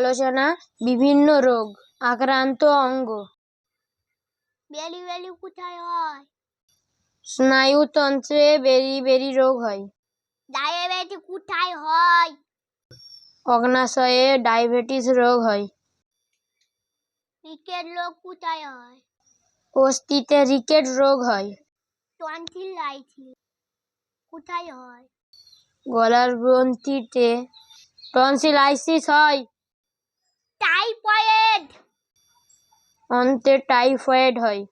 আলোচনা বিভিন্ন রোগ আক্রান্ত অঙ্গ। বেলি বেলি কোথায় হয়? স্নায়ুতন্ত্রে বেরি রোগ হয়। ডায়াবেটিস কোথায় হয়? অগ্নাশয়ে ডায়াবেটিস রোগ হয়। রিকেট রোগ কোথায় হয়? অস্থিতে রিকেট রোগ হয়। টনসিলাইটিস কোথায় হয়? গলার গ্রন্থিতে টনসিলাইটিস হয়। টাইফয়েড অন্তে টাইফয়েড হয়।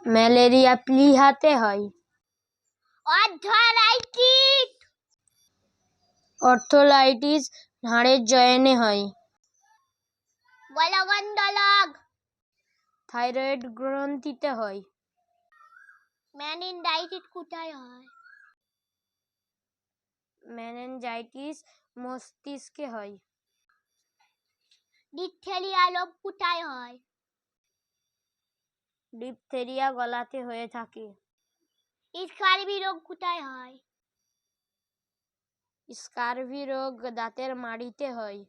ম্যালেরিয়া প্লীহাতে হয়। অর্থোলাইটিস হাড়ের জয়েনে হয়। গলগন্ডলগ থাইরয়েড গ্রন্থিতে হয়। মেনিনজাইটিস কোথায় হয়? মেনিনজাইটিস মস্তিষ্কে হয়। ডিপথেরিয়া রোগ কোথায় হয়? ডিপথেরিয়া গলাতে হয়ে থাকে। স্কারবি রোগ কোথায় হয়? স্কারভি রোগ দাঁতের মাড়িতে হয়।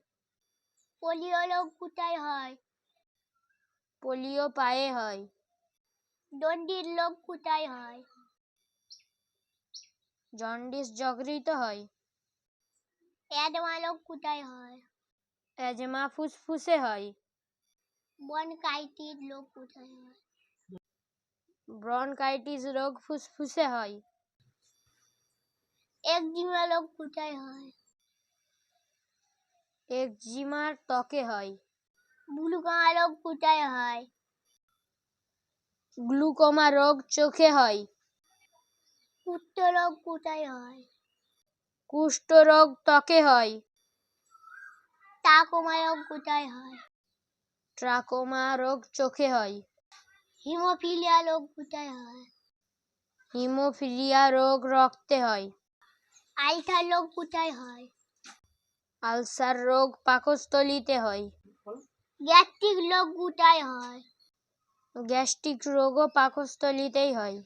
পোলিও রোগ কোথায় হয়? পোলিও পায়ে হয়। জন্ডিস রোগ কোথায় হয়? জন্ডিস যকৃতে হয়। অ্যাজমা রোগ কোথায় হয়? অ্যাজমা ফুসফুসে হয়। ব্রনকাইটিস রোগ কোথায় হয়? ব্রনকাইটিস রোগ ফুসফুসে হয়। একজিমা রোগ কোথায় হয়? একজিমা ত্বকে হয়। গ্লুকোমা রোগ কোথায় হয়? গ্লুকোমা রোগ চোখে হয়। কুষ্ঠ রোগ কোথায় হয়? কুষ্ঠ রোগ ত্বকে হয়। ট্রাকোমা রোগ কোথায় হয়? ট্রাকোমা রোগ চোখে হয়। হিমোফিলিয়া রোগ কোথায় হয়? হিমোফিলিয়া রোগ রক্তে হয়। আলসার রোগ কোথায় হয়? আলসার রোগ পাকস্থলীতে হয়। গ্যাস্ট্রিক রোগ কোথায় হয়? গ্যাস্ট্রিক রোগও পাকস্থলীতেই হয়।